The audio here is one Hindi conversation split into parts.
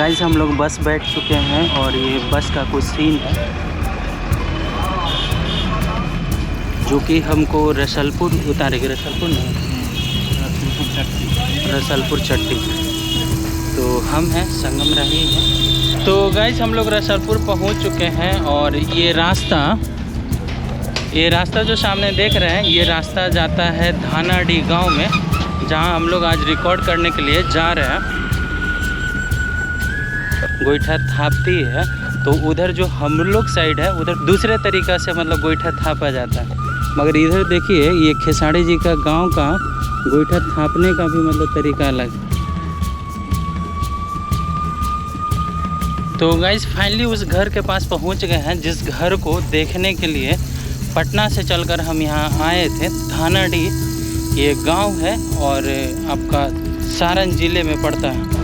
गाइस हम लोग बस बैठ चुके हैं और ये बस का कुछ सीन है जो कि हमको रसलपुर उतारेगी। रसलपुर नहीं, रसलपुर चट्टी। तो हम हैं संगम राही हैं। तो गाइस हम लोग रसलपुर पहुंच चुके हैं और ये रास्ता जो सामने देख रहे हैं, ये रास्ता जाता है धानाडी गांव में, जहां हम लोग आज रिकॉर्ड करने के लिए जा रहे हैं। गोईठा थापती है, तो उधर जो हम लोग साइड है उधर दूसरे तरीक़ा से मतलब गोईठा थापा जाता है, मगर इधर देखिए ये खेसाड़ी जी का गांव का गोईठा थापने का भी मतलब तरीका अलग है। तो गाइस फाइनली उस घर के पास पहुंच गए हैं जिस घर को देखने के लिए पटना से चलकर हम यहाँ आए थे। धानाडी ये गांव है और आपका सारण ज़िले में पड़ता है।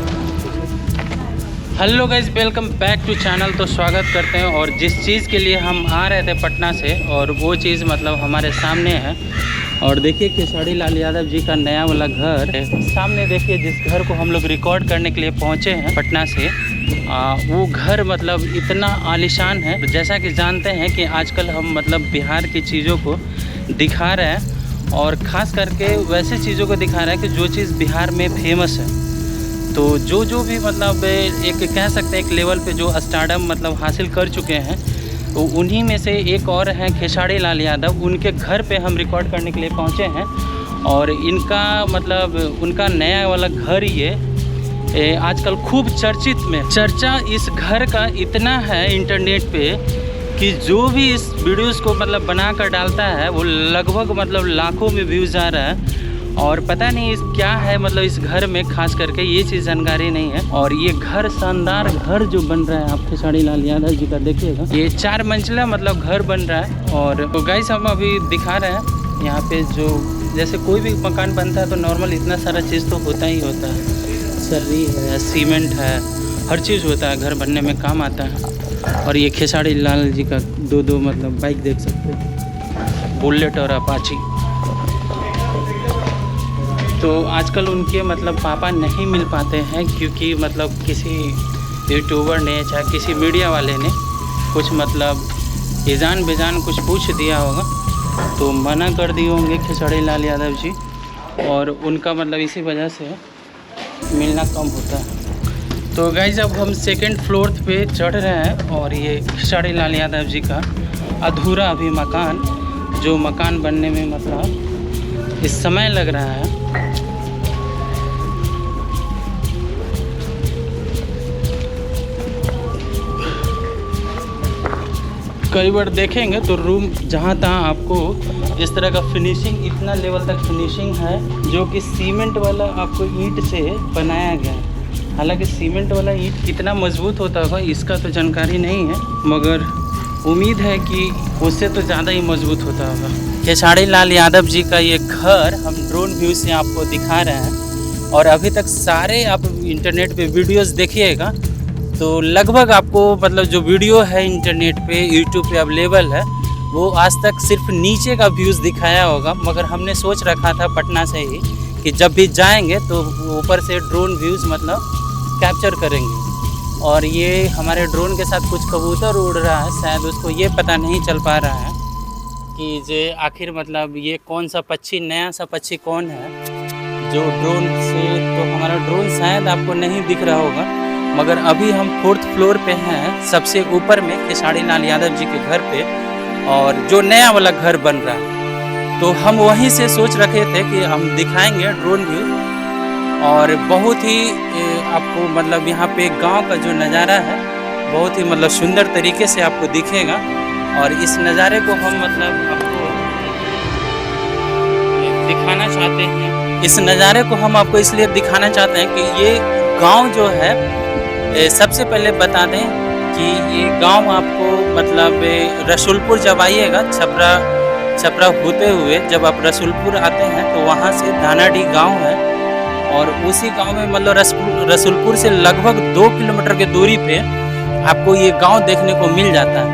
Hello guys, welcome back to channel. तो स्वागत करते हैं। और जिस चीज़ के लिए हम आ रहे थे पटना से, और वो चीज़ मतलब हमारे सामने है। और देखिए खेसारी लाल यादव जी का नया वाला घर है सामने। देखिए जिस घर को हम लोग रिकॉर्ड करने के लिए पहुँचे हैं पटना से, वो घर मतलब इतना आलीशान है। जैसा कि जानते हैं कि आजकल हम मतलब बिहार की चीज़ों को दिखा रहे हैं, और ख़ास करके वैसे चीज़ों को दिखा रहे हैं कि जो चीज़ बिहार में फेमस है। तो जो भी मतलब एक कह सकते हैं एक लेवल पे जो स्टारडम मतलब हासिल कर चुके हैं, तो उन्हीं में से एक और हैं खेसारी लाल यादव। उनके घर पे हम रिकॉर्ड करने के लिए पहुंचे हैं और इनका मतलब उनका नया वाला घर ये आजकल खूब चर्चित में। चर्चा इस घर का इतना है इंटरनेट पे कि जो भी इस वीडियोस को मतलब बना कर डालता है वो लगभग मतलब लाखों में व्यूज़ आ रहा है। और पता नहीं इस क्या है मतलब इस घर में, खास करके ये चीज़ जानकारी नहीं है। और ये घर शानदार घर जो बन रहा है आप खेसारी लाल यादव जी का देखिएगा, ये 4 मंजिला मतलब घर बन रहा है। और तो गाइस हम अभी दिखा रहे हैं यहाँ पे जो जैसे कोई भी मकान बनता है तो नॉर्मल इतना सारा चीज़ तो होता ही होता है। सर्री है, सीमेंट है, हर चीज़ होता है, घर बनने में काम आता है। और ये खेसारी लाल जी का दो मतलब बाइक देख सकते हैं, बुलेट और अपाची। तो आजकल उनके मतलब पापा नहीं मिल पाते हैं क्योंकि मतलब किसी यूट्यूबर ने चाहे किसी मीडिया वाले ने कुछ मतलब ईजान बेजान कुछ पूछ दिया होगा, तो मना कर दिए होंगे खेसारी लाल यादव जी, और उनका मतलब इसी वजह से मिलना कम होता है। तो गाइस अब हम 2nd फ्लोर पे चढ़ रहे हैं और ये खेसारी लाल यादव जी का अधूरा अभी मकान, जो मकान बनने में मतलब इस समय लग रहा है। कई बार देखेंगे तो रूम जहाँ तहाँ आपको इस तरह का फिनिशिंग, इतना लेवल तक फिनिशिंग है जो कि सीमेंट वाला आपको ईंट से बनाया गया है। हालांकि सीमेंट वाला ईंट कितना मजबूत होता होगा इसका तो जानकारी नहीं है, मगर उम्मीद है कि उससे तो ज़्यादा ही मजबूत होता होगा। खेसारी लाल यादव जी का ये घर हम ड्रोन व्यू से आपको दिखा रहे हैं। और अभी तक सारे आप इंटरनेट पे वीडियोस देखिएगा तो लगभग आपको मतलब जो वीडियो है इंटरनेट पे यूट्यूब पे अवेलेबल है वो आज तक सिर्फ नीचे का व्यूज़ दिखाया होगा। मगर हमने सोच रखा था पटना से ही कि जब भी जाएंगे तो ऊपर से ड्रोन व्यूज़ मतलब कैप्चर करेंगे। और ये हमारे ड्रोन के साथ कुछ कबूतर उड़ रहा है, शायद उसको ये पता नहीं चल पा रहा है कि जे आखिर मतलब ये कौन सा पक्षी, नया सा पक्षी कौन है जो ड्रोन से। तो हमारा ड्रोन शायद आपको नहीं दिख रहा होगा, मगर अभी हम 4th फ्लोर पे हैं, सबसे ऊपर में खेसारी लाल यादव जी के घर पे, और जो नया वाला घर बन रहा है। तो हम वहीं से सोच रखे थे कि हम दिखाएंगे ड्रोन व्यू। और बहुत ही आपको मतलब यहाँ पे गांव का जो नज़ारा है बहुत ही मतलब सुंदर तरीके से आपको दिखेगा। और इस नज़ारे को हम मतलब आपको दिखाना चाहते हैं। इस नज़ारे को हम आपको इसलिए दिखाना चाहते हैं कि ये गांव जो है, सबसे पहले बता दें कि ये गांव आपको मतलब रसूलपुर जब आइएगा, छपरा होते हुए जब आप रसूलपुर आते हैं तो वहाँ से धानाडी गांव है। और उसी गांव में मतलब रसूलपुर से लगभग 2 किलोमीटर की दूरी पे आपको ये गांव देखने को मिल जाता है।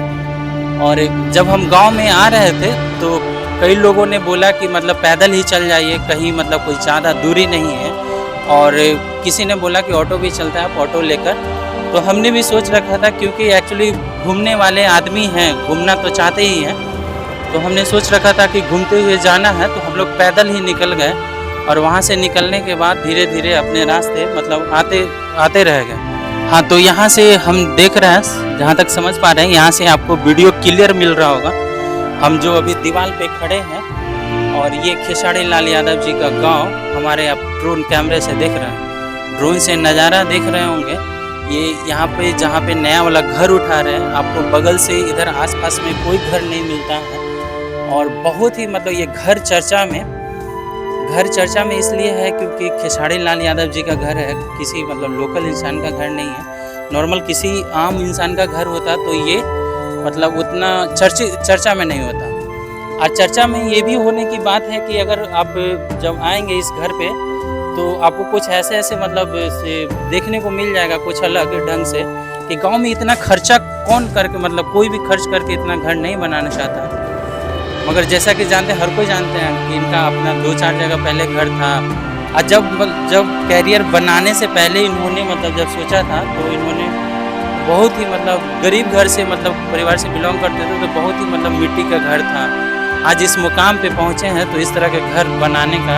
और जब हम गांव में आ रहे थे तो कई लोगों ने बोला कि मतलब पैदल ही चल जाइए, कहीं मतलब कोई ज़्यादा दूरी नहीं है। और किसी ने बोला कि ऑटो भी चलता है, आप ऑटो लेकर तो हमने भी सोच रखा था, क्योंकि एक्चुअली घूमने वाले आदमी हैं, घूमना तो चाहते ही हैं, तो हमने सोच रखा था कि घूमते हुए जाना है, तो हम लोग पैदल ही निकल गए और वहाँ से निकलने के बाद धीरे धीरे अपने रास्ते मतलब आते रह गए। हाँ, तो यहाँ से हम देख रहे हैं, जहाँ तक समझ पा रहे हैं, यहाँ से आपको वीडियो क्लियर मिल रहा होगा। हम जो अभी दीवार पे खड़े हैं और ये खेसारी लाल यादव जी का गांव हमारे आप ड्रोन कैमरे से देख रहे हैं, ड्रोन से नज़ारा देख रहे होंगे। ये यहाँ पे जहाँ पे नया वाला घर उठा रहे हैं, आपको बगल से इधर आसपास में कोई घर नहीं मिलता है। और बहुत ही मतलब ये घर चर्चा में इसलिए है क्योंकि खेसारी लाल यादव जी का घर है, किसी मतलब लोकल इंसान का घर नहीं है। नॉर्मल किसी आम इंसान का घर होता तो ये मतलब उतना चर्चा में नहीं होता। और चर्चा में ये भी होने की बात है कि अगर आप जब आएंगे इस घर पे तो आपको कुछ ऐसे मतलब से देखने को मिल जाएगा कुछ अलग ढंग से, कि गांव में इतना खर्चा कौन करके मतलब कोई भी खर्च करके इतना घर नहीं बनाना चाहता। मगर जैसा कि जानते हैं, हर कोई जानते हैं कि इनका अपना 2-4 जगह पहले घर था। और जब कैरियर बनाने से पहले इन्होंने मतलब जब सोचा था तो इन्होंने बहुत ही मतलब गरीब घर से मतलब परिवार से बिलोंग करते थे, तो बहुत ही मतलब मिट्टी का घर था। आज इस मुकाम पे पहुँचे हैं तो इस तरह के घर बनाने का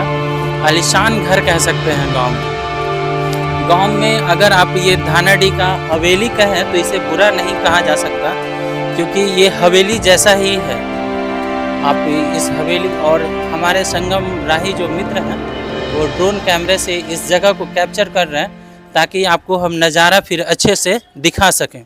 आलीशान घर कह सकते हैं गांव में। अगर आप ये धानाडी का हवेली कहें तो इसे बुरा नहीं कहा जा सकता, क्योंकि ये हवेली जैसा ही है। आप इस हवेली और हमारे संगम राही जो मित्र हैं वो ड्रोन कैमरे से इस जगह को कैप्चर कर रहे हैं ताकि आपको हम नज़ारा फिर अच्छे से दिखा सकें।